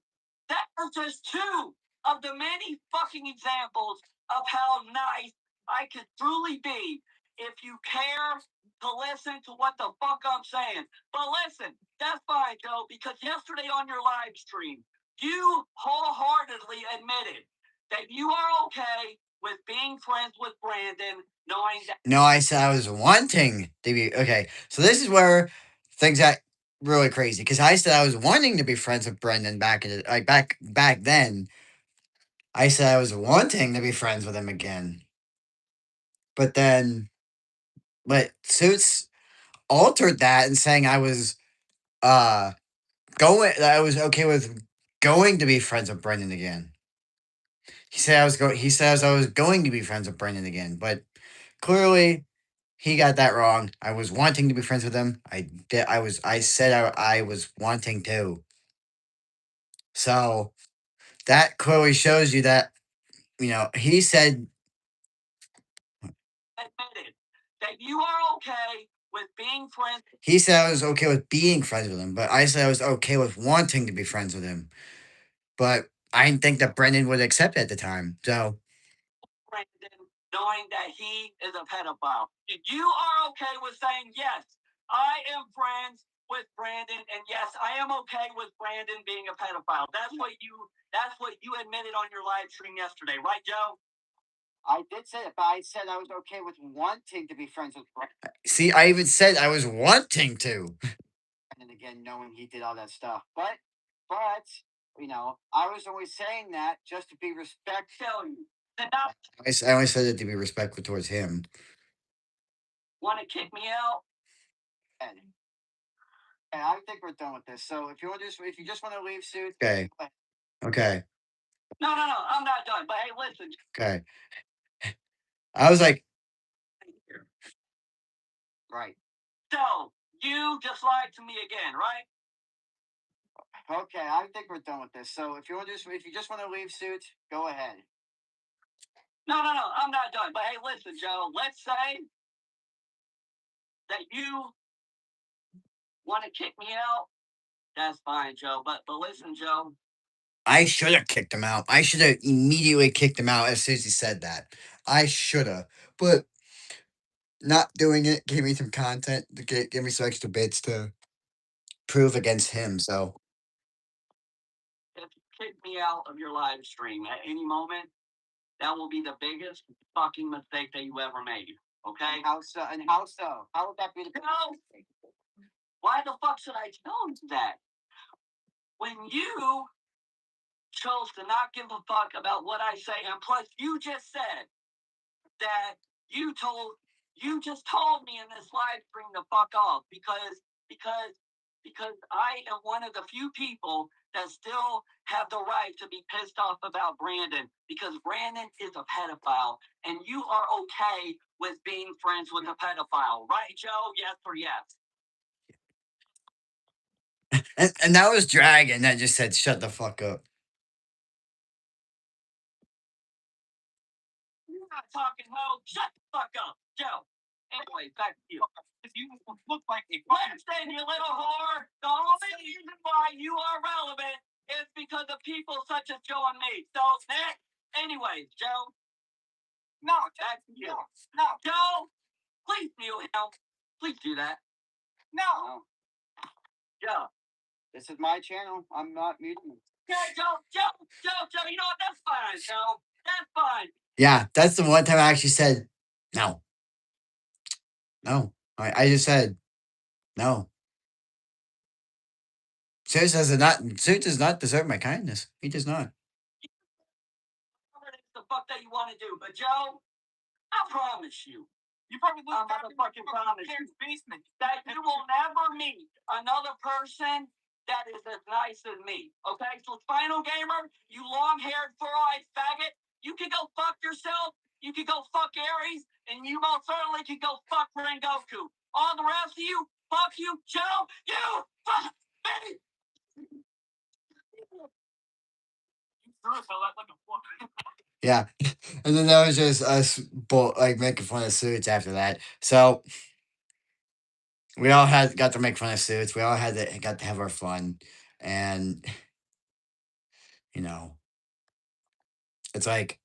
That was just two of the many fucking examples of how nice I could truly be if you care to listen to what the fuck I'm saying. But listen, that's fine, Joe, because yesterday on your live stream, you wholeheartedly admitted that you are okay with being friends with Brandon, knowing that. No, I said I was wanting to be okay. So this is where things got really crazy because I said I was wanting to be friends with Brendan back in the, like back then. I said I was wanting to be friends with him again, but then but Suits altered that and saying I was going that I was okay with going to be friends with Brendan again. He says I was going to be friends with Brendan again, but clearly he got that wrong. I was wanting to be friends with him. I said I was wanting to. So that clearly shows you that he said admitted that you are okay with being friends. He said I was okay with being friends with him, but I said I was okay with wanting to be friends with him. But I didn't think that Brendan would accept it at the time. So Brandon, knowing that he is a pedophile. You are okay with saying, yes, I am friends with Brandon, and yes, I am okay with Brandon being a pedophile. That's what you admitted on your live stream yesterday, right, Joe? I did say it, but I said I was okay with wanting to be friends with Brandon. see, I even said I was wanting to. And again, knowing he did all that stuff. But I was always saying that just to be respectful. I only said it to be respectful towards him. Want to kick me out? And I think we're done with this. So if you just want to leave, suit. Okay. Okay. No, I'm not done. But hey, listen. Okay. I was like, right. So you just lied to me again, right? Okay, I think we're done with this. So if you just want to leave, suit, go ahead. No, I'm not done. But hey, listen, Joe. Let's say that you want to kick me out. That's fine, Joe. But listen, Joe. I should have kicked him out. I should have immediately kicked him out as soon as he said that. I should have. But not doing it gave me some content to give me some extra bits to prove against him. So if you kick me out of your live stream at any moment, that will be the biggest fucking mistake that you ever made. Okay? And how so? How would that be the biggest mistake? Why the fuck should I tell you that? When you chose to not give a fuck about what I say, and plus you just said that you just told me in this live stream to fuck off because I am one of the few people that still have the right to be pissed off about Brandon because Brandon is a pedophile and you are okay with being friends with a pedophile, right, Joe? Yes or yes? and that was Dragon that just said shut the fuck up. You're not talking, ho. Shut the fuck up, Joe. Anyway, back to you. You look like a Winston, you little whore. The only reason why you are relevant is because of people such as Joe and me. So next, anyways, Joe. No, back to you. No, Joe. Please mute him. Please do that. No. Joe. This is my channel. I'm not muting. Yeah, Joe. You know what? That's fine, Joe. That's fine. Yeah, that's the one time I actually said no. No. I just said no. Zeus does not deserve my kindness. He does not. It's the fuck that you want to do, but Joe, I promise you. You probably live motherfucking promise you basement that you will never meet another person that is as nice as me. Okay, so Final Gamer, you long-haired, fur-eyed faggot, you can go fuck yourself. You can go fuck Ares, and you most certainly can go fuck Rengoku. All the rest of you, fuck you, Joe. You fuck me. Yeah. And then that was just us like making fun of Suits after that. So we all got to make fun of Suits. We all got to have our fun. And you know, it's like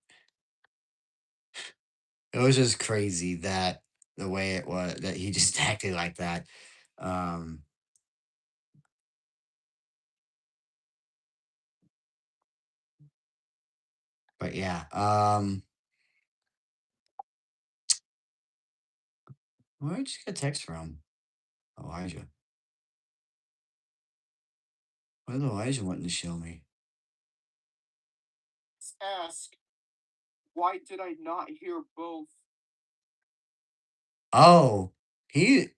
it was just crazy that the way it was that he just acted like that. Um but yeah. Where did you get a text from? Elijah. What did Elijah want to show me? Ask, why did I not hear both? Oh, he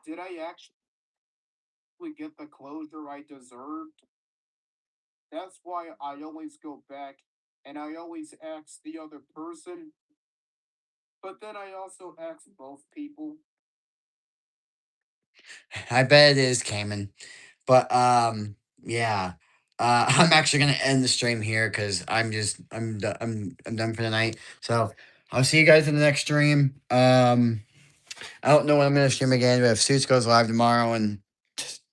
Did I actually get the closure I deserved? That's why I always go back and I always ask the other person, but then I also ask both people. I bet it is, Cayman. But yeah. I'm actually gonna end the stream here because I'm done for the night. So I'll see you guys in the next stream. I don't know when I'm gonna stream again, but if Suits goes live tomorrow and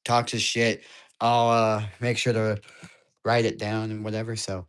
talks his shit, I'll make sure to write it down and whatever. So